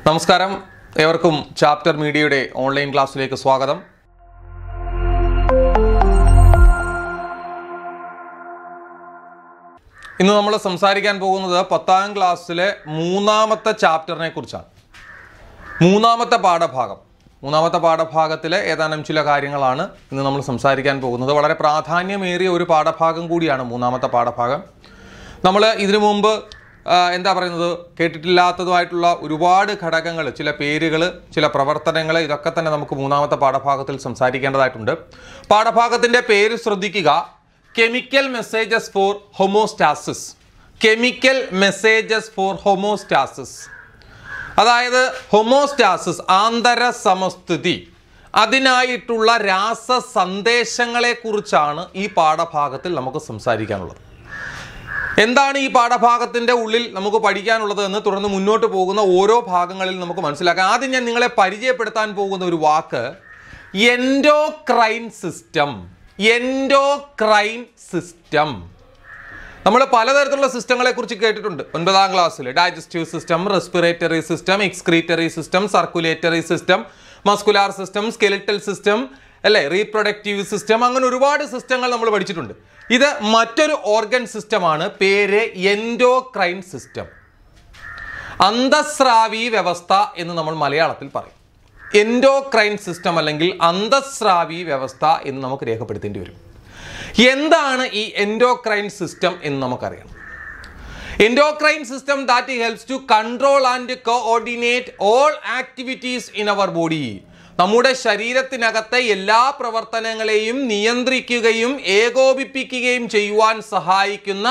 നമസ്കാരം, ഏവർക്കും ചാപ്റ്റർ മീഡിയയുടെ ഓൺലൈൻ ക്ലാസ്സിലേക്ക് സ്വാഗതം. ഇന്ന് നമ്മൾ സംസാരിക്കാൻ പോകുന്നത് 10ാം ക്ലാസ്സിലെ മൂന്നാമത്തെ ചാപ്റ്ററിനെ കുറിച്ചാണ്. മൂന്നാമത്തെ പാഠഭാഗത്തിലെ ഏതാനും ചില കാര്യങ്ങളാണ് ഇന്ന് നമ്മൾ സംസാരിക്കാൻ പോകുന്നത്. വളരെ പ്രാധാന്യമേറിയ ഒരു പാഠഭാഗം കൂടിയാണ് മൂന്നാമത്തെ പാഠഭാഗം. നമ്മൾ ഇതിനു മുമ്പ് കേട്ടിട്ടില്ലാത്തതുമായിട്ടുള്ള ഒരുപാട് ഘടകങ്ങൾ, ചില പേരുകൾ, ചില പ്രവർത്തനങ്ങൾ, ഇതൊക്കെ തന്നെ നമുക്ക് മൂന്നാമത്തെ പാഠഭാഗത്തിൽ സംസാരിക്കേണ്ടതായിട്ടുണ്ട്. പാഠഭാഗത്തിൻ്റെ പേര് ശ്രദ്ധിക്കുക: chemical messages for homeostasis. Chemical messages for homeostasis, അതായത് ഹോമോസ്റ്റാസിസ്, ആന്തര സമസ്ഥിതി, അതിനായിട്ടുള്ള രാസ സന്ദേശങ്ങളെക്കുറിച്ചാണ് ഈ പാഠഭാഗത്തിൽ നമുക്ക് സംസാരിക്കാനുള്ളത്. എന്താണ് ഈ പാഠഭാഗത്തിൻ്റെ ഉള്ളിൽ നമുക്ക് പഠിക്കാനുള്ളത് എന്ന് തുടർന്ന് മുന്നോട്ട് പോകുന്ന ഓരോ ഭാഗങ്ങളിൽ നമുക്ക് മനസ്സിലാക്കാം. ആദ്യം ഞാൻ നിങ്ങളെ പരിചയപ്പെടുത്താൻ പോകുന്ന ഒരു വാക്ക് എൻഡോക്രൈൻ സിസ്റ്റം. Endocrine system. നമ്മൾ പലതരത്തിലുള്ള സിസ്റ്റങ്ങളെ കുറിച്ച് കേട്ടിട്ടുണ്ട് 9ാം ക്ലാസ്സിൽ. Digestive system, respiratory system, excretory system, circulatory system, muscular system, skeletal system, അല്ലേ, റീപ്രൊഡക്റ്റീവ് സിസ്റ്റം, അങ്ങനെ ഒരുപാട് സിസ്റ്റങ്ങൾ നമ്മൾ പഠിച്ചിട്ടുണ്ട്. ഇത് മറ്റൊരു ഓർഗൻ സിസ്റ്റമാണ്. പേര് എൻഡോക്രൈൻ സിസ്റ്റം. അന്തസ്രാവി വ്യവസ്ഥ എന്ന് നമ്മൾ മലയാളത്തിൽ പറയും. എൻഡോക്രൈൻ സിസ്റ്റം അല്ലെങ്കിൽ അന്തസ്രാവി വ്യവസ്ഥ എന്ന് നമുക്ക് രേഖപ്പെടുത്തേണ്ടി വരും. എന്താണ് ഈ എൻഡോക്രൈൻ സിസ്റ്റം എന്ന് നമുക്കറിയാം. Endocrine system that helps to control and coordinate all activities in our body. നമ്മുടെ ശരീരത്തിനകത്തെ എല്ലാ പ്രവർത്തനങ്ങളെയും നിയന്ത്രിക്കുകയും ഏകോപിപ്പിക്കുകയും ചെയ്യുവാൻ സഹായിക്കുന്ന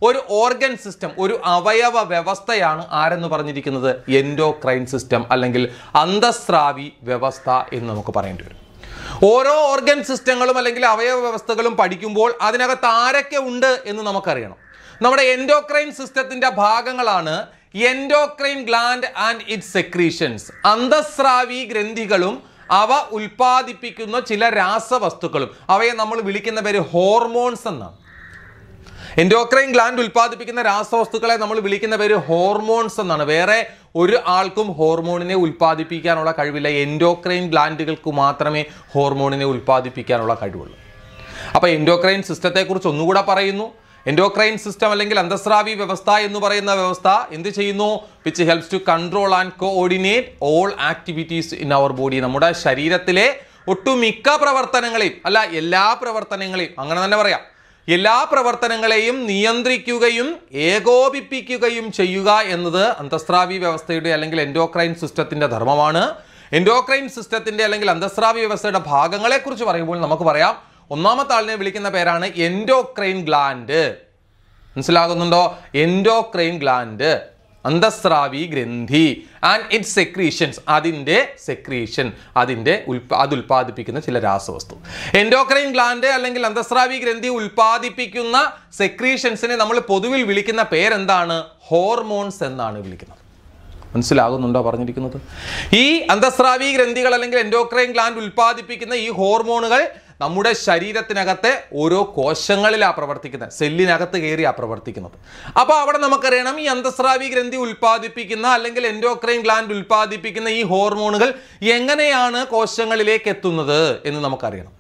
ഒരു ഓർഗൻ സിസ്റ്റം, ഒരു അവയവ വ്യവസ്ഥയാണ് ആരെന്ന് പറഞ്ഞിരിക്കുന്നത്? എൻഡോക്രൈൻ സിസ്റ്റം അല്ലെങ്കിൽ അന്തസ്രാവി വ്യവസ്ഥ എന്ന് നമുക്ക് പറയേണ്ടി വരും. ഓരോ ഓർഗൻ സിസ്റ്റങ്ങളും അല്ലെങ്കിൽ അവയവ വ്യവസ്ഥകളും പഠിക്കുമ്പോൾ അതിനകത്ത് ആരൊക്കെ ഉണ്ട് എന്ന് നമുക്കറിയണം. നമ്മുടെ എൻഡോക്രൈൻ സിസ്റ്റത്തിന്റെ ഭാഗങ്ങളാണ് endocrine gland and its secretions. അന്തസ്രാവി ഗ്രന്ഥികളും അവ ഉൽപ്പാദിപ്പിക്കുന്ന ചില രാസവസ്തുക്കളും, അവയെ നമ്മൾ വിളിക്കുന്ന പേര് ഹോർമോൺസ് എന്നാണ്. എൻഡോക്രൈൻ ഗ്ലാൻഡ് ഉൽപ്പാദിപ്പിക്കുന്ന രാസവസ്തുക്കളെ നമ്മൾ വിളിക്കുന്ന പേര് ഹോർമോൺസ് എന്നാണ്. വേറെ ഒരു ആൾക്കും ഹോർമോണിനെ ഉൽപ്പാദിപ്പിക്കാനുള്ള കഴിവില്ല. എൻഡോക്രൈൻ ഗ്ലാൻഡുകൾക്ക് മാത്രമേ ഹോർമോണിനെ ഉൽപ്പാദിപ്പിക്കാനുള്ള കഴിവുള്ളൂ. അപ്പോൾ എൻഡോക്രൈൻ സിസ്റ്റത്തെക്കുറിച്ച് ഒന്നുകൂടെ പറയുന്നു. എൻഡോക്രൈൻ സിസ്റ്റം അല്ലെങ്കിൽ അന്തസ്രാവി വ്യവസ്ഥ എന്ന് പറയുന്ന വ്യവസ്ഥ എന്ത് ചെയ്യുന്നു? Which helps to control and coordinate all activities in our body. നമ്മുടെ ശരീരത്തിലെ ഒട്ടുമിക്ക പ്രവർത്തനങ്ങളെയും, അല്ല എല്ലാ പ്രവർത്തനങ്ങളെയും, അങ്ങനെ തന്നെ പറയാം, എല്ലാ പ്രവർത്തനങ്ങളെയും നിയന്ത്രിക്കുകയും ഏകോപിപ്പിക്കുകയും ചെയ്യുക എന്നത് അന്തസ്രാവി വ്യവസ്ഥയുടെ അല്ലെങ്കിൽ എൻഡോക്രൈൻ സിസ്റ്റത്തിന്റെ ധർമ്മമാണ്. എൻഡോക്രൈൻ സിസ്റ്റത്തിന്റെ അല്ലെങ്കിൽ അന്തസ്രാവി വ്യവസ്ഥയുടെ ഭാഗങ്ങളെക്കുറിച്ച് പറയുമ്പോൾ നമുക്ക് പറയാം, ഒന്നാമത്തെ ആളിനെ വിളിക്കുന്ന പേരാണ് എൻഡോക്രൈൻ ഗ്ലാൻഡ്. മനസ്സിലാകുന്നുണ്ടോ? എൻഡോക്രൈൻ ഗ്ലാൻഡ്, അന്തസ്രാവി ഗ്രന്ഥി ആൻഡ് ഇറ്റ്സ് സെക്രീഷൻസ്, അതിൻ്റെ സെക്രീഷൻ, അത് ഉൽപ്പാദിപ്പിക്കുന്ന ചില രാസവസ്തു. എൻഡോക്രൈൻ ഗ്ലാൻഡ് അല്ലെങ്കിൽ അന്തസ്രാവി ഗ്രന്ഥി ഉൽപ്പാദിപ്പിക്കുന്ന സെക്രീഷൻസിനെ നമ്മൾ പൊതുവിൽ വിളിക്കുന്ന പേരെന്താണ്? ഹോർമോൺസ് എന്നാണ് വിളിക്കുന്നത്. മനസ്സിലാകുന്നുണ്ടോ പറഞ്ഞിരിക്കുന്നത്? ഈ അന്തസ്രാവി ഗ്രന്ഥികൾ അല്ലെങ്കിൽ എൻഡോക്രൈൻ ഗ്ലാൻഡ് ഉൽപ്പാദിപ്പിക്കുന്ന ഈ ഹോർമോണുകൾ നമ്മുടെ ശരീരത്തിനകത്തെ ഓരോ കോശങ്ങളിലാണ് പ്രവർത്തിക്കുന്നത്, സെല്ലിനകത്ത് കയറിയാണ് പ്രവർത്തിക്കുന്നത്. അപ്പോൾ അവിടെ നമുക്കറിയണം, ഈ അന്തസ്രാവി ഗ്രന്ഥി ഉൽപ്പാദിപ്പിക്കുന്ന അല്ലെങ്കിൽ എൻഡോക്രൈൻ ഗ്ലാൻഡ് ഉൽപ്പാദിപ്പിക്കുന്ന ഈ ഹോർമോണുകൾ എങ്ങനെയാണ് കോശങ്ങളിലേക്ക് എത്തുന്നത് എന്ന് നമുക്കറിയണം.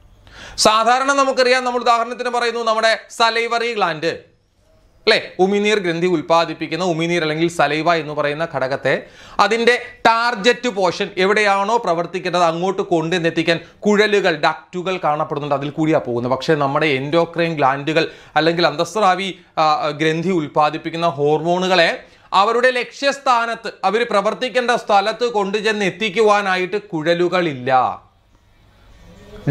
സാധാരണ നമുക്കറിയാം, നമ്മൾ ഉദാഹരണത്തിന് പറയുന്നു, നമ്മുടെ സലൈവറി ഗ്ലാൻഡ്, അല്ലേ, ഉമിനീർ ഗ്രന്ഥി ഉൽപ്പാദിപ്പിക്കുന്ന ഉമിനീർ അല്ലെങ്കിൽ സലൈവ എന്ന് പറയുന്ന ഘടകത്തെ അതിൻ്റെ ടാർജറ്റ് പോർഷൻ എവിടെയാണോ പ്രവർത്തിക്കേണ്ടത് അങ്ങോട്ട് കൊണ്ടുവന്നെത്തിക്കാൻ കുഴലുകൾ, ഡക്റ്റുകൾ കാണപ്പെടുന്നുണ്ട്, അതിൽ കൂടിയാണ് പോകുന്നത്. പക്ഷേ നമ്മുടെ എൻഡോക്രൈൻ ഗ്ലാൻഡുകൾ അല്ലെങ്കിൽ അന്തസ്രാവി ഗ്രന്ഥി ഉൽപ്പാദിപ്പിക്കുന്ന ഹോർമോണുകളെ അവരുടെ ലക്ഷ്യസ്ഥാനത്ത്, അവർ പ്രവർത്തിക്കേണ്ട സ്ഥലത്ത് കൊണ്ടുചെന്ന് എത്തിക്കുവാനായിട്ട് കുഴലുകളില്ല,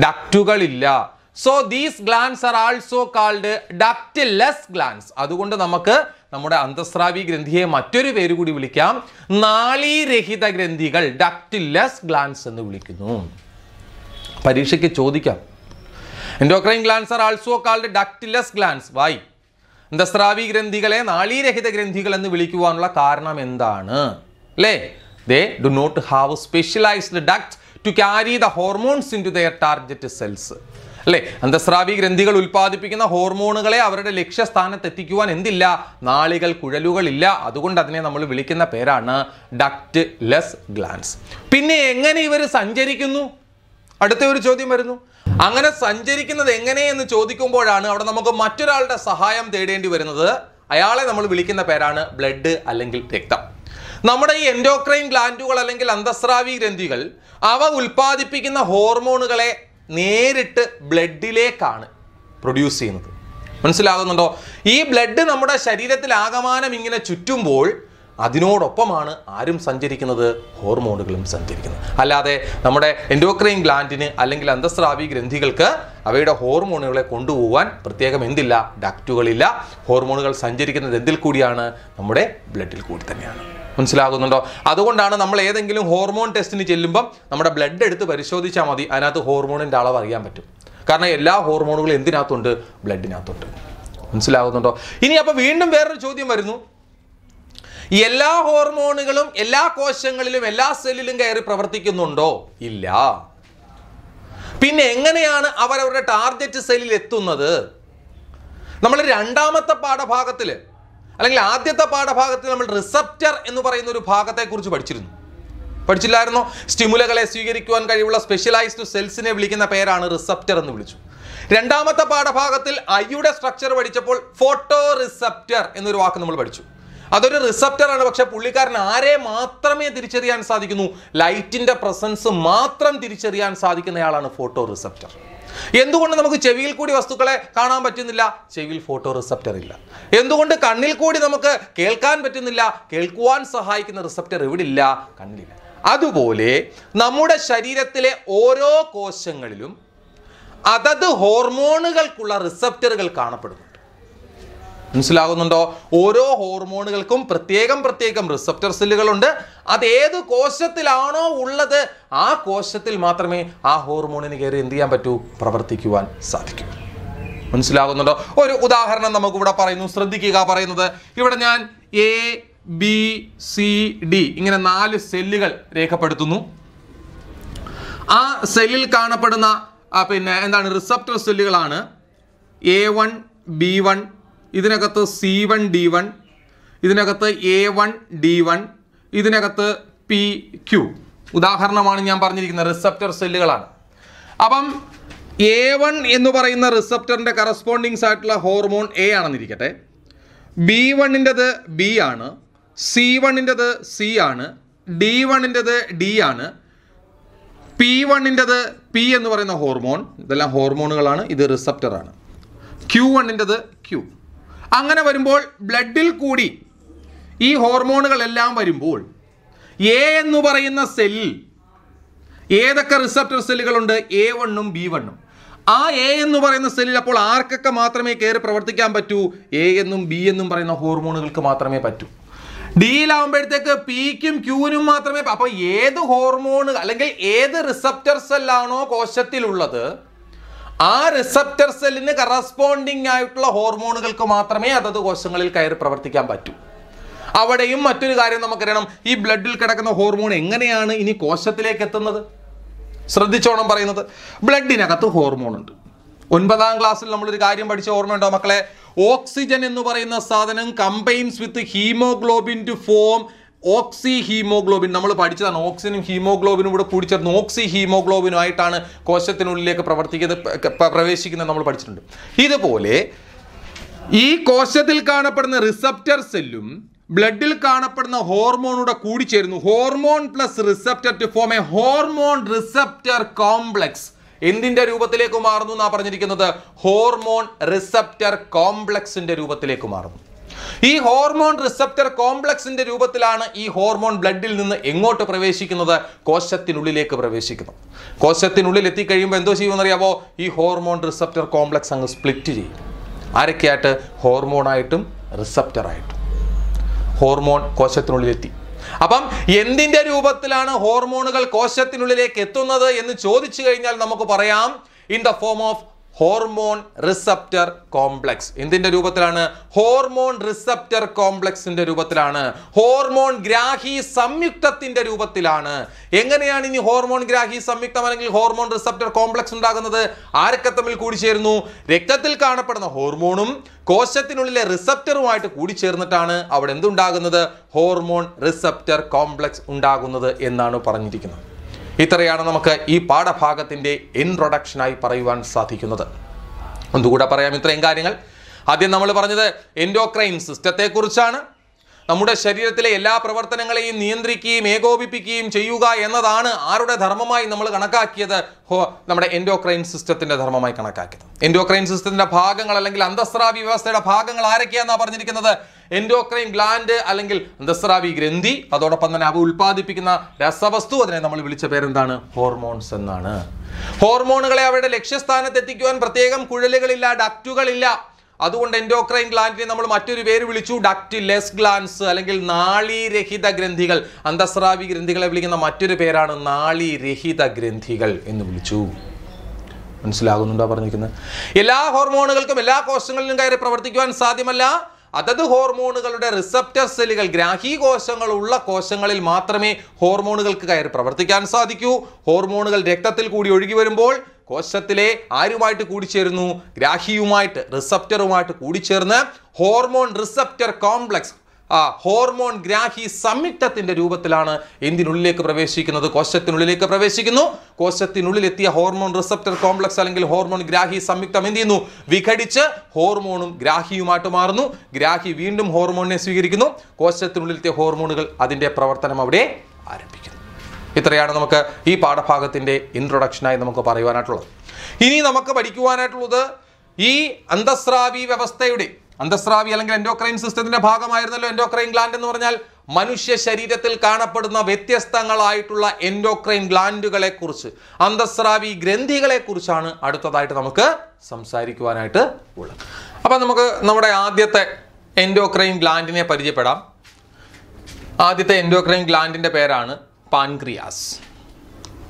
ഡക്റ്റുകളില്ല. So these glands are also called ductless glands. അതുകൊണ്ട് നമുക്ക് നമ്മുടെ അന്തസ്രാവി ഗ്രന്ഥിയെ മറ്റൊരു പേര് കൂടി വിളിക്കാം, നാളീരഹിത ഗ്രന്ഥികൾ, ഡക്ട്ലെസ് ഗ്ലാൻഡ്സ് എന്ന് വിളിക്കുന്നു. പരീക്ഷയ്ക്ക് ചോദിക്കാം, endocrine glands are also called ductless glands. Why? അന്തസ്രാവി ഗ്രന്ഥികളെ നാളീരഹിത ഗ്രന്ഥികൾ എന്ന് വിളിക്കുവാനുള്ള കാരണം എന്താണ്? അല്ലേ, they do not have specialized ducts to carry the hormones into their target cells. അല്ലേ? അന്തസ്രാവി ഗ്രന്ഥികൾ ഉൽപ്പാദിപ്പിക്കുന്ന ഹോർമോണുകളെ അവരുടെ ലക്ഷ്യസ്ഥാനത്ത് എത്തിക്കുവാൻ എന്തില്ല? നാളികൾ, കുഴലുകളില്ല. അതുകൊണ്ട് അതിനെ നമ്മൾ വിളിക്കുന്ന പേരാണ് ഡക്റ്റ്ലെസ് ഗ്ലാൻഡ്സ്. പിന്നെ എങ്ങനെ ഇവർ സഞ്ചരിക്കുന്നു? അടുത്ത ഒരു ചോദ്യം വരുന്നു. അങ്ങനെ സഞ്ചരിക്കുന്നത് എങ്ങനെയെന്ന് ചോദിക്കുമ്പോഴാണ് അവിടെ നമുക്ക് മറ്റൊരാളുടെ സഹായം തേടേണ്ടി വരുന്നത്. അയാളെ നമ്മൾ വിളിക്കുന്ന പേരാണ് ബ്ലഡ് അല്ലെങ്കിൽ രക്തം. നമ്മുടെ ഈ എൻഡോക്രൈൻ ഗ്ലാൻഡുകൾ അല്ലെങ്കിൽ അന്തസ്രാവി ഗ്രന്ഥികൾ അവ ഉൽപ്പാദിപ്പിക്കുന്ന ഹോർമോണുകളെ നേരിട്ട് ബ്ലഡിലേക്കാണ് പ്രൊഡ്യൂസ് ചെയ്യുന്നത്. മനസ്സിലാകുന്നുണ്ടോ? ഈ ബ്ലഡ് നമ്മുടെ ശരീരത്തിൽ ആകമാനം ഇങ്ങനെ ചുറ്റുമ്പോൾ അതിനോടൊപ്പമാണ് ആരും സഞ്ചരിക്കുന്നത്? ഹോർമോണുകളും സഞ്ചരിക്കുന്നത്. അല്ലാതെ നമ്മുടെ എൻഡോക്രൈൻ ഗ്ലാൻഡിന് അല്ലെങ്കിൽ അന്തസ്രാവി ഗ്രന്ഥികൾക്ക് അവയുടെ ഹോർമോണുകളെ കൊണ്ടുപോകാൻ പ്രത്യേകം എന്തില്ല? ഡക്റ്റുകളില്ല. ഹോർമോണുകൾ സഞ്ചരിക്കുന്നത് എന്തിൽ കൂടിയാണ്? നമ്മുടെ ബ്ലഡിൽ കൂടി തന്നെയാണ്. മനസ്സിലാകുന്നുണ്ടോ? അതുകൊണ്ടാണ് നമ്മൾ ഏതെങ്കിലും ഹോർമോൺ ടെസ്റ്റിന് ചെല്ലുമ്പം നമ്മുടെ ബ്ലഡ് എടുത്ത് പരിശോധിച്ചാൽ മതി, അതിനകത്ത് ഹോർമോണിൻ്റെ അളവ് അറിയാൻ പറ്റും. കാരണം എല്ലാ ഹോർമോണുകളും എന്തിനകത്തുണ്ട്? ബ്ലഡിനകത്തുണ്ട്. മനസ്സിലാകുന്നുണ്ടോ? ഇനി അപ്പോൾ വീണ്ടും വേറൊരു ചോദ്യം വരുന്നു. എല്ലാ ഹോർമോണുകളും എല്ലാ കോശങ്ങളിലും എല്ലാ സെല്ലിലും കയറി പ്രവർത്തിക്കുന്നുണ്ടോ? ഇല്ല. പിന്നെ എങ്ങനെയാണ് അവരവരുടെ ടാർഗറ്റ് സെല്ലിൽ എത്തുന്നത്? നമ്മൾ രണ്ടാമത്തെ പാഠഭാഗത്തിൽ അല്ലെങ്കിൽ ആദ്യത്തെ പാഠഭാഗത്തിൽ നമ്മൾ റിസപ്റ്റർ എന്ന് പറയുന്ന ഒരു ഭാഗത്തെക്കുറിച്ച് പഠിച്ചില്ലായിരുന്നോ? സ്റ്റിമുലകളെ സ്വീകരിക്കുവാൻ കഴിവുള്ള സ്പെഷ്യലൈസ്ഡ് സെൽസിനെ വിളിക്കുന്ന പേരാണ് റിസപ്റ്റർ എന്ന് വിളിച്ചു. രണ്ടാമത്തെ പാഠഭാഗത്തിൽ ഐയുടെ സ്ട്രക്ചർ പഠിച്ചപ്പോൾ ഫോട്ടോ റിസപ്റ്റർ എന്നൊരു വാക്ക് നമ്മൾ പഠിച്ചു. അതൊരു റിസപ്റ്റർ ആണ്. പക്ഷെ പുള്ളിക്കാരൻ ആരെ മാത്രമേ തിരിച്ചറിയാൻ സാധിക്കുന്നു? ലൈറ്റിന്റെ പ്രസൻസ് മാത്രം തിരിച്ചറിയാൻ സാധിക്കുന്നയാളാണ് ഫോട്ടോ റിസപ്റ്റർ. എന്തുകൊണ്ട് നമുക്ക് ചെവിയിൽ കൂടി വസ്തുക്കളെ കാണാൻ പറ്റുന്നില്ല? ചെവിയിൽ ഫോട്ടോ റിസപ്റ്റർ ഇല്ല. എന്തുകൊണ്ട് കണ്ണിൽ കൂടി നമുക്ക് കേൾക്കാൻ പറ്റുന്നില്ല? കേൾക്കുവാൻ സഹായിക്കുന്ന റിസപ്റ്റർ എവിടില്ല? കണ്ണിലില്ല. അതുപോലെ നമ്മുടെ ശരീരത്തിലെ ഓരോ കോശങ്ങളിലും അതത് ഹോർമോണുകൾക്കുള്ള റിസപ്റ്ററുകൾ കാണപ്പെടുന്നുണ്ട്. മനസ്സിലാകുന്നുണ്ടോ? ഓരോ ഹോർമോണുകൾക്കും പ്രത്യേകം റിസപ്റ്റർ സെല്ലുകളുണ്ട്. അത് ഏത് കോശത്തിലാണോ ഉള്ളത് ആ കോശത്തിൽ മാത്രമേ ആ ഹോർമോണിന് കയറി എന്ത് ചെയ്യാൻ പറ്റൂ? പ്രവർത്തിക്കുവാൻ സാധിക്കൂ. മനസ്സിലാകുന്നുണ്ടോ? ഒരു ഉദാഹരണം നമുക്കിവിടെ പറയുന്നു. ശ്രദ്ധിക്കുക പറയുന്നത്. ഇവിടെ ഞാൻ ABCD ഇങ്ങനെ 4 സെല്ലുകൾ രേഖപ്പെടുത്തുന്നു. ആ സെല്ലിൽ കാണപ്പെടുന്ന എന്താണ്? റിസപ്റ്റർ സെല്ലുകളാണ് A1 B1, ഇതിനകത്ത് C1 D1, ഇതിനകത്ത് A1 D1, ഇതിനകത്ത് PQ. ഉദാഹരണമാണ് ഞാൻ പറഞ്ഞിരിക്കുന്നത്. റിസപ്റ്റർ സെല്ലുകളാണ്. അപ്പം A1 എന്ന് പറയുന്ന റിസപ്റ്ററിൻ്റെ കറസ്പോണ്ടിങ്സ് ആയിട്ടുള്ള ഹോർമോൺ A ആണെന്നിരിക്കട്ടെ. B1-ൻ്റെത് B ആണ്, C1-ൻ്റെത് C ആണ്, D1-ൻ്റെത് D ആണ്, P1-ൻ്റെത് P എന്ന് പറയുന്ന ഹോർമോൺ. ഇതെല്ലാം ഹോർമോണുകളാണ്. ഇത് റിസപ്റ്ററാണ്. Q1-ൻ്റെത് Q. അങ്ങനെ വരുമ്പോൾ ബ്ലഡിൽ കൂടി ഈ ഹോർമോണുകളെല്ലാം വരുമ്പോൾ A എന്ന് പറയുന്ന സെല്ലിൽ ഏതൊക്കെ റിസപ്റ്റർ സെല്ലുകളുണ്ട്? A1-ഉം B1-ഉം. ആ A എന്ന് പറയുന്ന സെല്ലിൽ അപ്പോൾ ആർക്കൊക്കെ മാത്രമേ കയറി പ്രവർത്തിക്കാൻ പറ്റൂ? A എന്നും B എന്നും പറയുന്ന ഹോർമോണുകൾക്ക് മാത്രമേ പറ്റൂ. ഡിയിലാവുമ്പോഴത്തേക്ക് Pക്കും Qനും മാത്രമേ. അപ്പോൾ ഏത് ഹോർമോൺ അല്ലെങ്കിൽ ഏത് റിസപ്റ്റർ സെല്ലാണോ കോശത്തിലുള്ളത് ആ റിസപ്റ്റർ സെല്ലിന് കറസ്പോണ്ടിങ് ആയിട്ടുള്ള ഹോർമോണുകൾക്ക് മാത്രമേ അതത് കോശങ്ങളിൽ കയറി പ്രവർത്തിക്കാൻ പറ്റൂ. അവിടെയും മറ്റൊരു കാര്യം നമുക്കറിയണം. ഈ ബ്ലഡിൽ കിടക്കുന്ന ഹോർമോൺ എങ്ങനെയാണ് ഇനി കോശത്തിലേക്ക് എത്തുന്നത്? ശ്രദ്ധിച്ചോണം പറയുന്നത്. ബ്ലഡിനകത്ത് ഹോർമോൺ ഉണ്ട്. 9ാം ക്ലാസ്സിൽ നമ്മളൊരു കാര്യം പഠിച്ച ഓർമ്മയുണ്ടോ മക്കളെ? ഓക്സിജൻ എന്ന് പറയുന്ന സാധനം combines with haemoglobin to form oxy haemoglobin. നമ്മൾ പഠിച്ചതാണ്. ഓക്സിജനും ഹീമോഗ്ലോബിനും കൂടെ കൂടിച്ചേർന്ന് ഓക്സി ഹീമോഗ്ലോബിനുമായിട്ടാണ് കോശത്തിനുള്ളിലേക്ക് പ്രവേശിക്കുന്നത് നമ്മൾ പഠിച്ചിട്ടുണ്ട്. ഇതുപോലെ ഈ കോശത്തിൽ കാണപ്പെടുന്ന റിസപ്റ്റർ സെല്ലും ബ്ലഡിൽ കാണപ്പെടുന്ന ഹോർമോണൂടെ കൂടിച്ചേരുന്നു. Hormone plus receptor to form a hormone receptor complex. എന്തിന്റെ രൂപത്തിലേക്ക് മാറുന്നു എന്നാ പറഞ്ഞിരിക്കുന്നത്? ഹോർമോൺ റിസപ്റ്റർ കോംപ്ലക്സിന്റെ രൂപത്തിലേക്ക് മാറുന്നു. ഈ ഹോർമോൺ റിസപ്റ്റർ കോംപ്ലക്സിന്റെ രൂപത്തിലാണ് ഈ ഹോർമോൺ ബ്ലഡിൽ നിന്ന് എങ്ങോട്ട് പ്രവേശിക്കുന്നത്? കോശത്തിനുള്ളിലേക്ക് പ്രവേശിക്കുന്നത്. കോശത്തിനുള്ളിൽ എത്തിക്കഴിയുമ്പോൾ എന്തോ ചെയ്യുമെന്നറിയാമോ? ഈ ഹോർമോൺ റിസപ്റ്റർ കോംപ്ലക്സ് അങ്ങ് സ്പ്ലിറ്റ് ചെയ്യും. ആരൊക്കെയായിട്ട്? ഹോർമോണായിട്ടും റിസപ്റ്ററായിട്ടും. ഹോർമോൺ കോശത്തിനുള്ളിലെത്തി. അപ്പം എന്തിന്റെ രൂപത്തിലാണ് ഹോർമോണുകൾ കോശത്തിനുള്ളിലേക്ക് എത്തുന്നത് എന്ന് ചോദിച്ചു കഴിഞ്ഞാൽ നമുക്ക് പറയാം in the form of hormone receptor complex. എന്തിന്റെ രൂപത്തിലാണ്? ഹോർമോൺ റിസപ്റ്റർ കോംപ്ലക്സിന്റെ രൂപത്തിലാണ്, ഹോർമോൺ ഗ്രാഹി സംയുക്തത്തിന്റെ രൂപത്തിലാണ്. എങ്ങനെയാണ് ഇനി ഹോർമോൺ ഗ്രാഹി സംയുക്തം അല്ലെങ്കിൽ ഹോർമോൺ റിസപ്റ്റർ കോംപ്ലക്സ് ഉണ്ടാകുന്നത്? ആരൊക്കെ തമ്മിൽ കൂടിച്ചേരുന്നു? രക്തത്തിൽ കാണപ്പെടുന്ന ഹോർമോണും കോശത്തിനുള്ളിലെ റിസപ്റ്ററുമായിട്ട് കൂടിച്ചേർന്നിട്ടാണ് അവിടെ എന്തുണ്ടാകുന്നത്? ഹോർമോൺ റിസപ്റ്റർ കോംപ്ലക്സ് ഉണ്ടാകുന്നത് എന്നാണ് പറഞ്ഞിരിക്കുന്നത്. ഇത്രയാണ് നമുക്ക് ഈ പാഠഭാഗത്തിന്റെ ഇൻട്രൊഡക്ഷനായി പറയുവാൻ സാധിക്കുന്നത്. ഒന്നുകൂടെ പറയാം ഇത്രയും കാര്യങ്ങൾ. ആദ്യം നമ്മൾ പറഞ്ഞത് എൻഡോക്രൈൻ സിസ്റ്റത്തെ കുറിച്ചാണ്. നമ്മുടെ ശരീരത്തിലെ എല്ലാ പ്രവർത്തനങ്ങളെയും നിയന്ത്രിക്കുകയും ഏകോപിപ്പിക്കുകയും ചെയ്യുക എന്നതാണ് ആരുടെ ധർമ്മമായി നമ്മൾ കണക്കാക്കിയത്? നമ്മുടെ എൻഡോക്രൈൻ സിസ്റ്റത്തിന്റെ ധർമ്മമായി കണക്കാക്കിയത്. എൻഡോക്രൈൻ സിസ്റ്റത്തിന്റെ ഭാഗങ്ങൾ അല്ലെങ്കിൽ അന്തസ്രാവി വ്യവസ്ഥയുടെ ഭാഗങ്ങൾ ആരൊക്കെയാണെന്നാണ് പറഞ്ഞിരിക്കുന്നത്? എൻഡോക്രൈൻ ഗ്ലാൻഡ് അല്ലെങ്കിൽ അന്തസ്രാവി ഗ്രന്ഥി, അതോടൊപ്പം തന്നെ അവ ഉൽപ്പാദിപ്പിക്കുന്ന രസവസ്തു, അതിനെ നമ്മൾ വിളിച്ച പേരെന്താണ്? ഹോർമോൺസ് എന്നാണ്. ഹോർമോണുകളെ അവരുടെ ലക്ഷ്യസ്ഥാനത്ത് എത്തിക്കുവാൻ പ്രത്യേകം കുഴലുകളില്ല, ഡക്റ്റുകളില്ല. അതുകൊണ്ട് എൻഡോക്രൈൻ ഗ്ലാൻഡിനെ നമ്മൾ മറ്റൊരു പേര് വിളിച്ചു ഡക്റ്റിലെസ് ഗ്ലാൻസ് അല്ലെങ്കിൽ നാളീരഹിത ഗ്രന്ഥികൾ. അന്തസ്രാവി ഗ്രന്ഥികളെ വിളിക്കുന്ന മറ്റൊരു പേരാണ് നാളീരഹിത ഗ്രന്ഥികൾ എന്ന് വിളിച്ചു. മനസ്സിലാകുന്നുണ്ടോ പറഞ്ഞിരിക്കുന്നത്? എല്ലാ ഹോർമോണുകൾക്കും എല്ലാ കോശങ്ങളിലും കയറി പ്രവർത്തിക്കുവാൻ സാധ്യമല്ല. അതത് ഹോർമോണുകളുടെ റിസപ്റ്റർ സെല്ലുകൾ, ഗ്രാഹി കോശങ്ങൾ ഉള്ള കോശങ്ങളിൽ മാത്രമേ ഹോർമോണുകൾക്ക് കയറി പ്രവർത്തിക്കാൻ സാധിക്കൂ. ഹോർമോണുകൾ രക്തത്തിൽ കൂടി ഒഴുകി വരുമ്പോൾ കോശത്തിലെ ആരുമായിട്ട് കൂടിച്ചേരുന്നു? ഗ്രാഹിയുമായിട്ട്, റിസപ്റ്ററുമായിട്ട് കൂടിച്ചേർന്ന് ഹോർമോൺ റിസപ്റ്റർ കോംപ്ലക്സ്, ഹോർമോൺ ഗ്രാഹി സംയുക്തത്തിന്റെ രൂപത്തിലാണ് എന്തിനുള്ളിലേക്ക് പ്രവേശിക്കുന്നത്? കോശത്തിനുള്ളിലേക്ക് പ്രവേശിക്കുന്നു. കോശത്തിനുള്ളിൽ എത്തിയ ഹോർമോൺ റിസപ്റ്റർ കോംപ്ലക്സ് അല്ലെങ്കിൽ ഹോർമോൺ ഗ്രാഹി സംയുക്തം എന്ത് ചെയ്യുന്നു? വിഘടിച്ച് ഹോർമോണും ഗ്രാഹിയുമായിട്ട് മാറുന്നു. ഗ്രാഹി വീണ്ടും ഹോർമോണിനെ സ്വീകരിക്കുന്നു. കോശത്തിനുള്ളിലത്തെ ഹോർമോണുകൾ അതിന്റെ പ്രവർത്തനം അവിടെ ആരംഭിക്കുന്നു. ഇത്രയാണ് നമുക്ക് ഈ പാഠഭാഗത്തിന്റെ ഇൻട്രൊഡക്ഷനായി നമുക്ക് പറയുവാനായിട്ടുള്ളത്. ഇനി നമുക്ക് പഠിക്കുവാനായിട്ടുള്ളത് ഈ അന്തസ്രാവി വ്യവസ്ഥയുടെ, അന്തസ്രാവി അല്ലെങ്കിൽ എൻഡോക്രൈൻ സിസ്റ്റത്തിന്റെ ഭാഗമായിരുന്നല്ലോ എൻഡോക്രൈൻ ഗ്ലാൻഡ് എന്ന് പറഞ്ഞാൽ. മനുഷ്യ ശരീരത്തിൽ കാണപ്പെടുന്ന വ്യത്യസ്തങ്ങളായിട്ടുള്ള എൻഡോക്രൈൻ ഗ്ലാൻഡുകളെ കുറിച്ച്, അന്തസ്രാവി ഗ്രന്ഥികളെ കുറിച്ചാണ് അടുത്തതായിട്ട് നമുക്ക് സംസാരിക്കുവാനായിട്ട് ഉള്ളത്. അപ്പം നമുക്ക് നമ്മുടെ ആദ്യത്തെ എൻഡോക്രൈൻ ഗ്ലാൻഡിനെ പരിചയപ്പെടാം. ആദ്യത്തെ എൻഡോക്രൈൻ ഗ്ലാൻഡിന്റെ പേരാണ് പാൻക്രിയാസ്.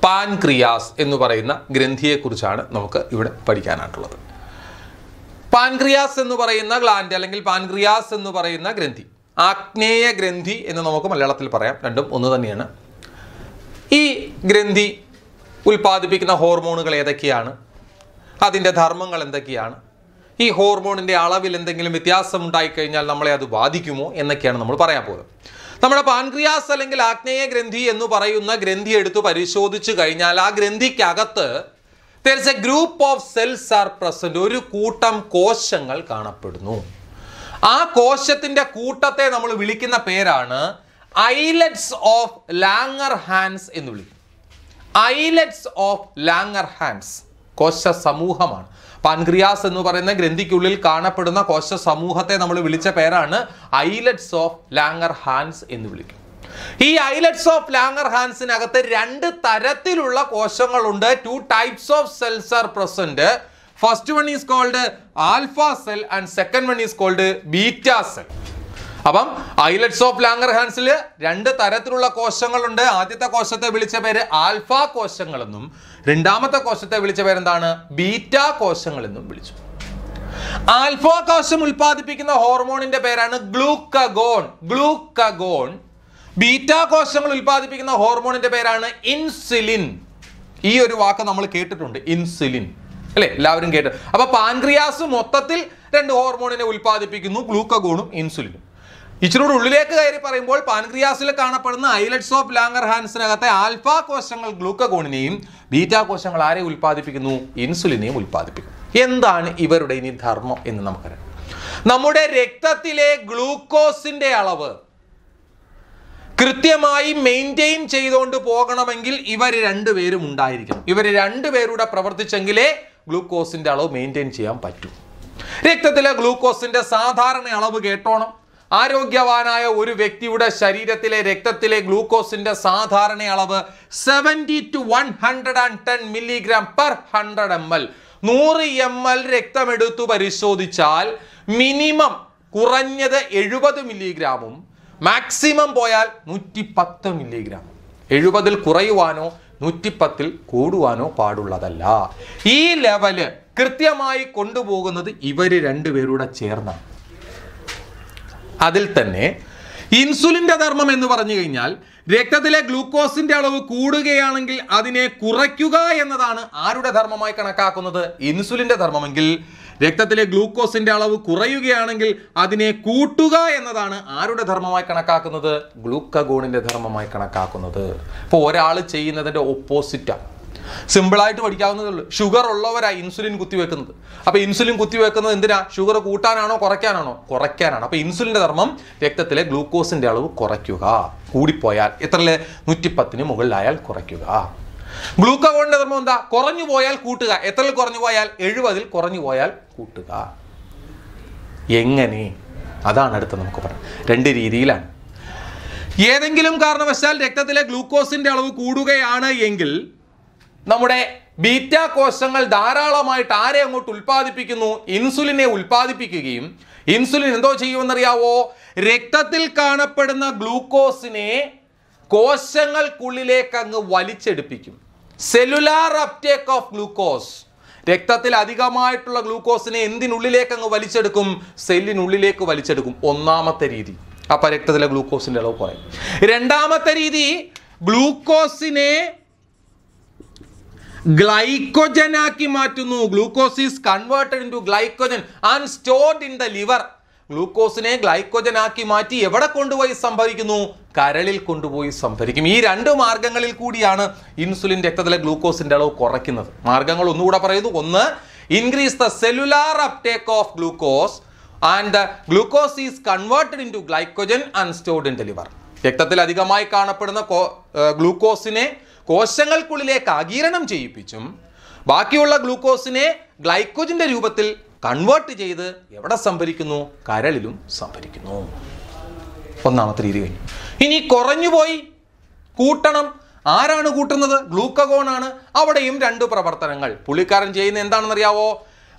പാൻക്രിയാസ് എന്ന് പറയുന്ന ഗ്രന്ഥിയെക്കുറിച്ചാണ് നമുക്ക് ഇവിടെ പഠിക്കാനായിട്ടുള്ളത്. പാൻക്രിയാസ് എന്ന് പറയുന്ന ഗ്ലാൻഡ് അല്ലെങ്കിൽ പാൻക്രിയാസ് എന്ന് പറയുന്ന ഗ്രന്ഥി, ആഗ്നേയ ഗ്രന്ഥി എന്ന് നമുക്ക് മലയാളത്തിൽ പറയാം, രണ്ടും ഒന്ന് തന്നെയാണ്. ഈ ഗ്രന്ഥി ഉൽപ്പാദിപ്പിക്കുന്ന ഹോർമോണുകൾ ഏതൊക്കെയാണ്? അതിൻ്റെ ധർമ്മങ്ങൾ എന്തൊക്കെയാണ്? ഈ ഹോർമോണിൻ്റെ അളവിൽ എന്തെങ്കിലും വ്യത്യാസം ഉണ്ടായിക്കഴിഞ്ഞാൽ നമ്മളെ അത് ബാധിക്കുമോ എന്നൊക്കെയാണ് നമ്മൾ പറയാൻ പോകുന്നത്. നമ്മുടെ പാൻക്രിയാസ് അല്ലെങ്കിൽ ആഗ്നേയ ഗ്രന്ഥി എന്ന് പറയുന്ന ഗ്രന്ഥി എടുത്ത് പരിശോധിച്ചു കഴിഞ്ഞാൽ ആ ഗ്രന്ഥിക്കകത്ത് there is a group of cells are present. ഒരു കൂട്ടം കോശങ്ങൾ കാണപ്പെടുന്നു. ആ കോശത്തിന്റെ കൂട്ടത്തെ നമ്മൾ വിളിക്കുന്ന പേരാണ് ഐലറ്റ്സ് ഓഫ് ലാംഗർഹാൻസ് എന്ന് വിളിക്കും. ഐലറ്റ്സ് ഓഫ് ലാംഗർഹാൻസ് കോശ സമൂഹമാണ്. പാൻക്രിയാസ് എന്ന് പറയുന്ന ഗ്രന്ഥിക്കുള്ളിൽ കാണപ്പെടുന്ന കോശ സമൂഹത്തെ നമ്മൾ വിളിച്ച പേരാണ് ഐലറ്റ്സ് ഓഫ് ലാംഗർഹാൻസ് എന്ന് വിളിക്കും. ഈ ഐലറ്റ്സ് ഓഫ് ലാംഗർഹാൻസിനകത്ത് രണ്ട് തരത്തിലുള്ള കോശങ്ങളുണ്ട്. 2 types of cells are present. First one is called alpha cell and second one is called beta cell. അപ്പം ഐലറ്റ്സ് ഓഫ് ലാംഗർഹാൻസിൽ രണ്ട് തരത്തിലുള്ള കോശങ്ങളുണ്ട്. ആദ്യത്തെ കോശത്തെ വിളിച്ച പേര് ആൽഫ കോശങ്ങളെന്നും രണ്ടാമത്തെ കോശത്തെ വിളിച്ച പേരെന്താണ്? ബീറ്റ കോശങ്ങൾ എന്നും വിളിച്ചു. ആൽഫ കോശം ഉൽപ്പാദിപ്പിക്കുന്ന ഹോർമോണിന്റെ പേരാണ് ഗ്ലൂക്കഗോൺ. ഗ്ലൂക്കഗോൺ. ബീറ്റ കോശങ്ങൾ ഉൽപ്പാദിപ്പിക്കുന്ന ഹോർമോണിന്റെ പേരാണ് ഇൻസുലിൻ. ഈ ഒരു വാക്ക് നമ്മൾ കേട്ടിട്ടുണ്ട്, ഇൻസുലിൻ, അല്ലെ? എല്ലാവരും കേട്ട്. അപ്പൊ പാൻക്രിയാസ് മൊത്തത്തിൽ രണ്ട് ഹോർമോണിനെ ഉൽപ്പാദിപ്പിക്കുന്നു, ഗ്ലൂക്കഗോണും ഇൻസുലിനും. ഇച്ചിരൂടെ ഉള്ളിലേക്ക് കയറി പറയുമ്പോൾ പാൻക്രിയാസിൽ കാണപ്പെടുന്ന ഐലറ്റ്സ് ഓഫ് ലാംഗർഹാൻസിനകത്തെ ആൽഫ കോശങ്ങൾ ഗ്ലൂക്കഗോണിനെയും ബീറ്റ കോശങ്ങൾ ആരെ ഉൽപ്പാദിപ്പിക്കുന്നു? ഇൻസുലിനെയും ഉൽപ്പാദിപ്പിക്കുന്നു. എന്താണ് ഇവരുടെ ഇനി ധർമ്മം എന്ന് നമുക്കറിയാം. നമ്മുടെ രക്തത്തിലെ ഗ്ലൂക്കോസിന്റെ അളവ് കൃത്യമായി മെയിൻറ്റെയിൻ ചെയ്തുകൊണ്ട് പോകണമെങ്കിൽ ഇവർ രണ്ടുപേരും ഉണ്ടായിരിക്കണം. ഇവർ രണ്ടുപേരൂടെ പ്രവർത്തിച്ചെങ്കിലേ ഗ്ലൂക്കോസിന്റെ അളവ് മെയിൻറ്റെയിൻ ചെയ്യാൻ പറ്റൂ. രക്തത്തിലെ ഗ്ലൂക്കോസിന്റെ സാധാരണ അളവ് കേട്ടോണം. ആരോഗ്യവാനായ ഒരു വ്യക്തിയുടെ ശരീരത്തിലെ രക്തത്തിലെ ഗ്ലൂക്കോസിന്റെ സാധാരണ അളവ് 70 to 110 milligram per 100 ml. 100 ml രക്തമെടുത്തു പരിശോധിച്ചാൽ മിനിമം കുറഞ്ഞത് 70 മില്ലിഗ്രാമും മാക്സിമം പോയാൽ 110 മില്ലിഗ്രാം. 70 കുറയുവാനോ 110 കൂടുവാനോ പാടുള്ളതല്ല. ഈ ലെവല് കൃത്യമായി കൊണ്ടുപോകുന്നത് ഇവർ രണ്ടുപേരുടെ ചേർന്നാണ്. അതിൽ തന്നെ ഇൻസുലിൻ്റെ ധർമ്മം എന്ന് പറഞ്ഞു കഴിഞ്ഞാൽ രക്തത്തിലെ ഗ്ലൂക്കോസിന്റെ അളവ് കൂടുകയാണെങ്കിൽ അതിനെ കുറയ്ക്കുക എന്നതാണ് ആരുടെ ധർമ്മമായി കണക്കാക്കുന്നത്? ഇൻസുലിന്റെ ധർമ്മമെങ്കിൽ രക്തത്തിലെ ഗ്ലൂക്കോസിന്റെ അളവ് കുറയുകയാണെങ്കിൽ അതിനെ കൂട്ടുക എന്നതാണ് ആരുടെ ധർമ്മമായി കണക്കാക്കുന്നത്? ഗ്ലൂക്കഗോണിന്റെ ധർമ്മമായി കണക്കാക്കുന്നത്. അപ്പോൾ ഒരാൾ ചെയ്യുന്നതിൻ്റെ ഓപ്പോസിറ്റാണ്. സിമ്പിളായിട്ട് പഠിക്കാവുന്നതേ ഉള്ളൂ. ഷുഗർ ഉള്ളവരാ ഇൻസുലിൻ കുത്തിവെക്കുന്നത്. അപ്പോൾ ഇൻസുലിൻ കുത്തിവെക്കുന്നത് എന്തിനാ? ഷുഗർ കൂട്ടാനാണോ കുറയ്ക്കാനാണോ? കുറയ്ക്കാനാണ്. അപ്പോൾ ഇൻസുലിൻ്റെ ധർമ്മം രക്തത്തിലെ ഗ്ലൂക്കോസിൻ്റെ അളവ് കുറയ്ക്കുക. കൂടിപ്പോയാൽ എത്രയിലെ 110 മുകളിലായാൽ കുറയ്ക്കുക. ഗ്ലൂക്കഗോണിൻ്റെ ധർമ്മം എന്താ? കുറഞ്ഞു പോയാൽ കൂട്ടുക. എത്രയിൽ കുറഞ്ഞു പോയാൽ? 70 കുറഞ്ഞു പോയാൽ കൂട്ടുക. എങ്ങനെ? അതാണ് അടുത്ത് നമുക്ക് പറയാം. 2 രീതിയിലാണ്. ഏതെങ്കിലും കാരണവശാൽ രക്തത്തിലെ ഗ്ലൂക്കോസിൻ്റെ അളവ് കൂടുകയാണ് എങ്കിൽ നമ്മുടെ ബീറ്റ കോശങ്ങൾ ധാരാളമായിട്ട് ആരെ അങ്ങോട്ട് ഉൽപ്പാദിപ്പിക്കുന്നു? ഇൻസുലിനെ ഉൽപ്പാദിപ്പിക്കുകയും ഇൻസുലിൻ എന്തോ ചെയ്യുമെന്നറിയാവോ? രക്തത്തിൽ കാണപ്പെടുന്ന ഗ്ലൂക്കോസിനെ കോശങ്ങൾക്കുള്ളിലേക്ക് അങ്ങ് വലിച്ചെടുപ്പിക്കും. Cellular uptake of glucose. രക്തത്തിൽ അധികമായിട്ടുള്ള ഗ്ലൂക്കോസിനെ എന്തിനുള്ളിലേക്ക് അങ്ങ് വലിച്ചെടുക്കും? സെല്ലിനുള്ളിലേക്ക് വലിച്ചെടുക്കും. ഒന്നാമത്തെ രീതി. അപ്പം രക്തത്തിലെ ഗ്ലൂക്കോസിന്റെ അളവ് കുറയും. രണ്ടാമത്തെ രീതി, ഗ്ലൂക്കോസിനെ ഗ്ലൈക്കോജൻ ആക്കി മാറ്റുന്നു. Glucose is converted into glycogen and stored in the liver. ഗ്ലൂക്കോസിനെ ഗ്ലൈക്കോജൻ ആക്കി മാറ്റി എവിടെ കൊണ്ടുപോയി സംഭരിക്കുന്നു? കരളിൽ കൊണ്ടുപോയി സംഭരിക്കും. ഈ 2 മാർഗങ്ങളിൽ കൂടിയാണ് ഇൻസുലിൻ രക്തത്തിലെ ഗ്ലൂക്കോസിന്റെ അളവ് കുറയ്ക്കുന്നത്. മാർഗങ്ങൾ ഒന്നുകൂടെ പറയുന്നു. ഒന്ന്, increase the cellular uptake of glucose and the glucose is converted into glycogen and stored in the liver. രക്തത്തിൽ അധികമായി കാണപ്പെടുന്ന ഗ്ലൂക്കോസിനെ കോശങ്ങൾക്കുള്ളിലേക്ക് ആഗിരണം ചെയ്യിപ്പിച്ചും ബാക്കിയുള്ള ഗ്ലൂക്കോസിനെ ഗ്ലൈക്കോജന്റെ രൂപത്തിൽ കൺവേർട്ട് ചെയ്ത് എവിടെ സംഭരിക്കുന്നു? കരളിലും സംഭരിക്കുന്നു. ഒന്നാമത്തെ രീതി കഴിഞ്ഞു. ഇനി കുറഞ്ഞുപോയി, കൂട്ടണം. ആരാണ് കൂട്ടുന്നത്? ഗ്ലൂക്കഗോൺ ആണ്. അവിടെയും 2 പ്രവർത്തനങ്ങൾ. പുള്ളിക്കാരൻ ചെയ്യുന്ന എന്താണെന്നറിയാവോ?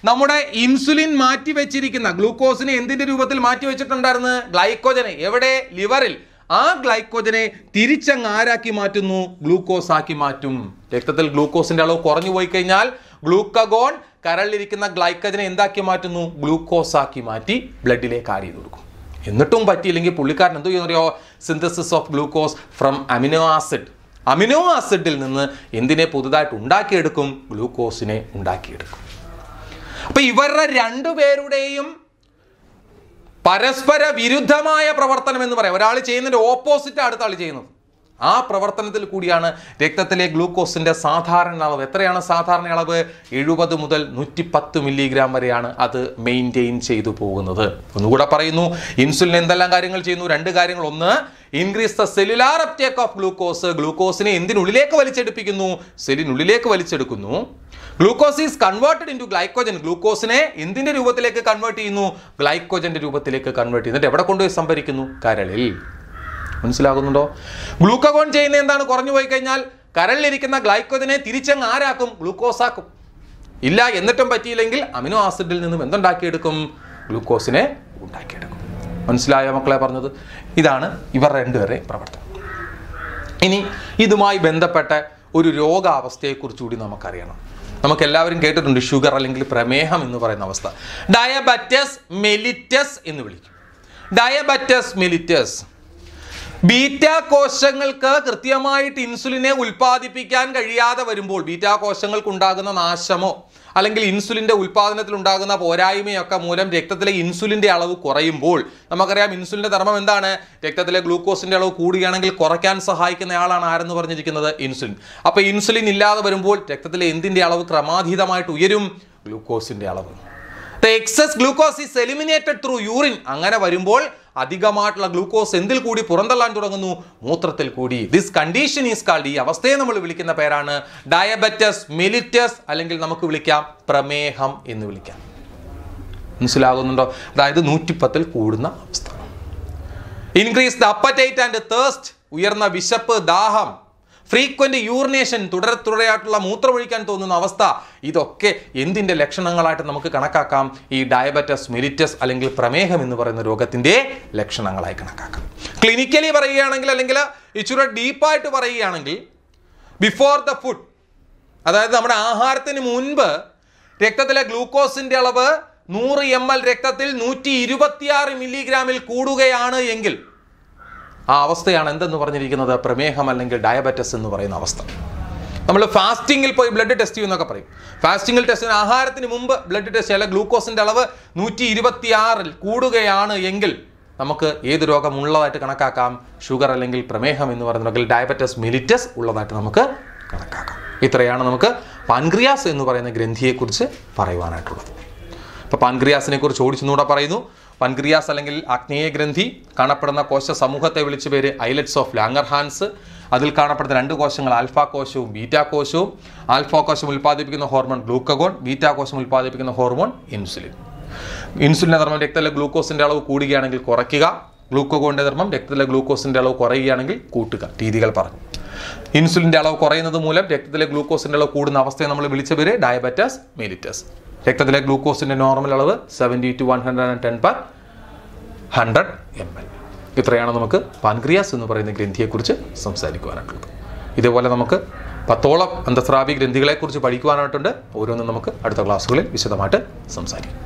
നമ്മുടെ ഇൻസുലിൻ മാറ്റി വെച്ചിരിക്കുന്ന ഗ്ലൂക്കോസിനെ എന്തിന്റെ രൂപത്തിൽ മാറ്റി വെച്ചിട്ടുണ്ടായിരുന്നു? ഗ്ലൈക്കോജനെ. എവിടെ? ലിവറിൽ. ആ ഗ്ലൈക്കോജനെ തിരിച്ചങ്ങ് ആരാക്കി മാറ്റുന്നു? ഗ്ലൂക്കോസ് ആക്കി മാറ്റും. രക്തത്തിൽ ഗ്ലൂക്കോസിന്റെ അളവ് കുറഞ്ഞു പോയി കഴിഞ്ഞാൽ ഗ്ലൂക്കഗോൺ കരളിലിരിക്കുന്ന ഗ്ലൈക്കോജനെ എന്താക്കി മാറ്റുന്നു? ഗ്ലൂക്കോസ് ആക്കി മാറ്റി ബ്ലഡിലേക്ക് ആഡ് ചെയ്ത് കൊടുക്കും. എന്നിട്ടും പറ്റിയില്ലെങ്കിൽ പുള്ളിക്കാരൻ എന്ത് ചെയ്യുന്നറിയോ? Synthesis of glucose from amino acid. Amino ആസിഡിൽ നിന്ന് എന്തിനെ പുതുതായിട്ട് ഉണ്ടാക്കിയെടുക്കും? ഗ്ലൂക്കോസിനെ ഉണ്ടാക്കിയെടുക്കും. അപ്പൊ ഇവരുടെ 2 പേരുടെയും പരസ്പര വിരുദ്ധമായ പ്രവർത്തനം എന്ന് പറയാം. ഒരാൾ ചെയ്യുന്നതിന്റെ ഓപ്പോസിറ്റ് അടുത്ത ആൾ ചെയ്യുന്നത്. ആ പ്രവർത്തനത്തിൽ കൂടിയാണ് രക്തത്തിലെ ഗ്ലൂക്കോസിന്റെ സാധാരണ അളവ്. എത്രയാണ് സാധാരണ അളവ്? 70 മുതൽ 110 മില്ലിഗ്രാം വരെയാണ് അത് മെയിൻറ്റെയിൻ ചെയ്തു പോകുന്നത്. ഒന്നുകൂടെ പറയുന്നു, ഇൻസുലിൻ എന്തെല്ലാം കാര്യങ്ങൾ ചെയ്യുന്നു? 2 കാര്യങ്ങൾ. ഒന്ന്, increase the cellular uptake of glucose. ഗ്ലൂക്കോസിനെ എന്തിനുള്ളിലേക്ക് വലിച്ചെടുപ്പിക്കുന്നു? സെല്ലിനുള്ളിലേക്ക് വലിച്ചെടുക്കുന്നു. Glucose is converted into glycogen. ഗ്ലൂക്കോസിനെ എന്തിന്റെ രൂപത്തിലേക്ക് കൺവേർട്ട് ചെയ്യുന്നു? ഗ്ലൈക്കോജന്റെ രൂപത്തിലേക്ക് കൺവേർട്ട് ചെയ്യുന്നു. എന്നിട്ട് എവിടെ കൊണ്ടുപോയി സംഭരിക്കുന്നു? കരളിൽ. മനസ്സിലാകുന്നുണ്ടോ? ഗ്ലൂക്കഗോൺ ചെയ്യുന്ന എന്താണ്? കുറഞ്ഞു പോയി കഴിഞ്ഞാൽ കരളിലിരിക്കുന്ന ഗ്ലൈക്കോജനെ തിരിച്ചങ്ങ് ആരാക്കും? ഗ്ലൂക്കോസ് ആക്കും. ഇല്ല എന്നിട്ടും പറ്റിയില്ലെങ്കിൽ അമിനോ ആസിഡിൽ നിന്നും എന്തുണ്ടാക്കിയെടുക്കും? ഗ്ലൂക്കോസിനെ ഉണ്ടാക്കിയെടുക്കും. മനസ്സിലായോ മക്കളെ പറഞ്ഞത്? ഇതാണ് ഇവർ 2 പേരുടെ പ്രവർത്തനം. ഇനി ഇതുമായി ബന്ധപ്പെട്ട ഒരു രോഗാവസ്ഥയെക്കുറിച്ച് കൂടി നമുക്കറിയണം. നമുക്കെല്ലാവരും കേട്ടിട്ടുണ്ട് ഷുഗർ അല്ലെങ്കിൽ പ്രമേഹം എന്ന് പറയുന്ന അവസ്ഥ. ഡയബറ്റസ് മെലിറ്റസ് എന്ന് വിളിക്കും. Diabetes mellitus. ബീറ്റ കോശങ്ങൾക്ക് കൃത്യമായിട്ട് ഇൻസുലിനെ ഉൽപ്പാദിപ്പിക്കാൻ കഴിയാതെ വരുമ്പോൾ, ബീറ്റ കോശങ്ങൾക്ക് ഉണ്ടാകുന്ന നാശമോ അല്ലെങ്കിൽ ഇൻസുലിൻ്റെ ഉൽപ്പാദനത്തിൽ ഉണ്ടാകുന്ന പോരായ്മയൊക്കെ മൂലം രക്തത്തിലെ ഇൻസുലിൻ്റെ അളവ് കുറയുമ്പോൾ, നമുക്കറിയാം ഇൻസുലിൻ്റെ ധർമ്മം എന്താണ്? രക്തത്തിലെ ഗ്ലൂക്കോസിൻ്റെ അളവ് കൂടുകയാണെങ്കിൽ കുറയ്ക്കാൻ സഹായിക്കുന്ന ആളാണ് ആരെന്ന് പറഞ്ഞിരിക്കുന്നത്? ഇൻസുലിൻ. അപ്പോൾ ഇൻസുലിൻ ഇല്ലാതെ വരുമ്പോൾ രക്തത്തിലെ എന്തിൻ്റെ അളവ് ക്രമാതീതമായിട്ട് ഉയരും? ഗ്ലൂക്കോസിൻ്റെ അളവ്. The excess glucose is eliminated through urine. അങ്ങനെ വരുമ്പോൾ അധികമായിട്ടുള്ള ഗ്ലൂക്കോസ് എന്തിൽ കൂടി പുറന്തള്ളാൻ തുടങ്ങുന്നു? മൂത്രത്തിൽ കൂടി. ദിസ് കണ്ടീഷൻ ഈസ് കാൾഡ്, ഈ അവസ്ഥയെ നമ്മൾ വിളിക്കുന്ന പേരാണ് ഡയബറ്റസ് മെലിറ്റസ്, അല്ലെങ്കിൽ നമുക്ക് വിളിക്കാം പ്രമേഹം എന്ന് വിളിക്കാം. മനസ്സിലാകുന്നുണ്ടോ? അതായത് 110 കൂടുന്ന അവസ്ഥ. Increase the apatite and thirst. ഉയർന്ന വിശപ്പ്, ദാഹം. ഫ്രീക്വന്റ് യൂറിനേഷൻ, തുടരെയായിട്ടുള്ള മൂത്രമൊഴിക്കാൻ തോന്നുന്ന അവസ്ഥ. ഇതൊക്കെ എന്തിൻ്റെ ലക്ഷണങ്ങളായിട്ട് നമുക്ക് കണക്കാക്കാം? ഈ ഡയബറ്റസ് മെലിറ്റസ് അല്ലെങ്കിൽ പ്രമേഹം എന്ന് പറയുന്ന രോഗത്തിൻ്റെ ലക്ഷണങ്ങളായി കണക്കാക്കാം. ക്ലിനിക്കലി പറയുകയാണെങ്കിൽ, അല്ലെങ്കിൽ ഇച്ചിരി ഡീപ്പായിട്ട് പറയുകയാണെങ്കിൽ, ബിഫോർ ദ ഫുഡ്, അതായത് നമ്മുടെ ആഹാരത്തിന് മുൻപ് രക്തത്തിലെ ഗ്ലൂക്കോസിന്റെ അളവ് 100 ml രക്തത്തിൽ 126 മില്ലിഗ്രാമിൽ കൂടുകയാണ് എങ്കിൽ ആ അവസ്ഥയാണ് എന്തെന്ന് പറഞ്ഞിരിക്കുന്നത്? പ്രമേഹം അല്ലെങ്കിൽ ഡയബറ്റസ് എന്ന് പറയുന്ന അവസ്ഥ. നമ്മൾ ഫാസ്റ്റിങ്ങിൽ പോയി ബ്ലഡ് ടെസ്റ്റ് ചെയ്യുമെന്നൊക്കെ പറയും. ഫാസ്റ്റിങ്ങിൽ ടെസ്റ്റ് ആഹാരത്തിന് മുമ്പ് ബ്ലഡ് ടെസ്റ്റ് അല്ല, ഗ്ലൂക്കോസിന്റെ അളവ് 126 കൂടുകയാണ് എങ്കിൽ നമുക്ക് ഏത് രോഗം ഉള്ളതായിട്ട് കണക്കാക്കാം? ഷുഗർ അല്ലെങ്കിൽ പ്രമേഹം എന്ന് പറയുന്ന ഡയബറ്റസ് മെലിറ്റസ് ഉള്ളതായിട്ട് നമുക്ക് കണക്കാക്കാം. ഇത്രയാണ് നമുക്ക് പാൻക്രിയാസ് എന്ന് പറയുന്ന ഗ്രന്ഥിയെക്കുറിച്ച് പറയുവാനായിട്ടുള്ളത്. അപ്പോൾ പാൻക്രിയാസിനെ കുറിച്ച് ഓടിച്ചെന്നൂടെ പറയുന്നു. പാൻക്രിയാസ് അല്ലെങ്കിൽ ആഗ്നേയ ഗ്രന്ഥി കാണപ്പെടുന്ന കോശ സമൂഹത്തെ വിളിച്ച പേര് ഐലറ്റ്സ് ഓഫ് ലാംഗർഹാൻസ്. അതിൽ കാണപ്പെടുന്ന 2 കോശങ്ങൾ ആൽഫ കോശവും ബീറ്റാ കോശവും. ആൽഫ കോശം ഉൽപ്പാദിപ്പിക്കുന്ന ഹോർമോൺ ഗ്ലൂക്കഗോൺ, ബീറ്റാ കോശം ഉൽപ്പാദിപ്പിക്കുന്ന ഹോർമോൺ ഇൻസുലിൻ. ഇൻസുലിൻ്റെ ധർമ്മം രക്തത്തിലെ ഗ്ലൂക്കോസിന്റെ അളവ് കൂടുകയാണെങ്കിൽ കുറയ്ക്കുക, ഗ്ലൂക്കഗോണിന്റെ ധർമ്മം രക്തത്തിലെ ഗ്ലൂക്കോസിന്റെ അളവ് കുറയുകയാണെങ്കിൽ കൂട്ടുക. രീതികൾ പറഞ്ഞു. ഇൻസുലിന്റെ അളവ് കുറയുന്നത് മൂലം രക്തത്തിലെ ഗ്ലൂക്കോസിന്റെ അളവ് കൂടുന്ന അവസ്ഥയെ നമ്മൾ വിളിച്ച പേര് ഡയബറ്റസ് മെലിറ്റസ്. രക്തത്തിലെ ഗ്ലൂക്കോസിന്റെ നോർമൽ അളവ് 70 to 110/100 ml. ഇത്രയാണ് നമുക്ക് പാൻക്രിയാസ് എന്ന് പറയുന്ന ഗ്രന്ഥിയെക്കുറിച്ച് സംസാരിക്കുവാനായിട്ടുള്ളത്. ഇതേപോലെ നമുക്ക് 10ഓളം അന്തസ്രാവി ഗ്രന്ഥികളെക്കുറിച്ച് പഠിക്കുവാനായിട്ടുണ്ട്. ഓരോന്നും നമുക്ക് അടുത്ത ക്ലാസ്സുകളിൽ വിശദമായിട്ട് സംസാരിക്കും.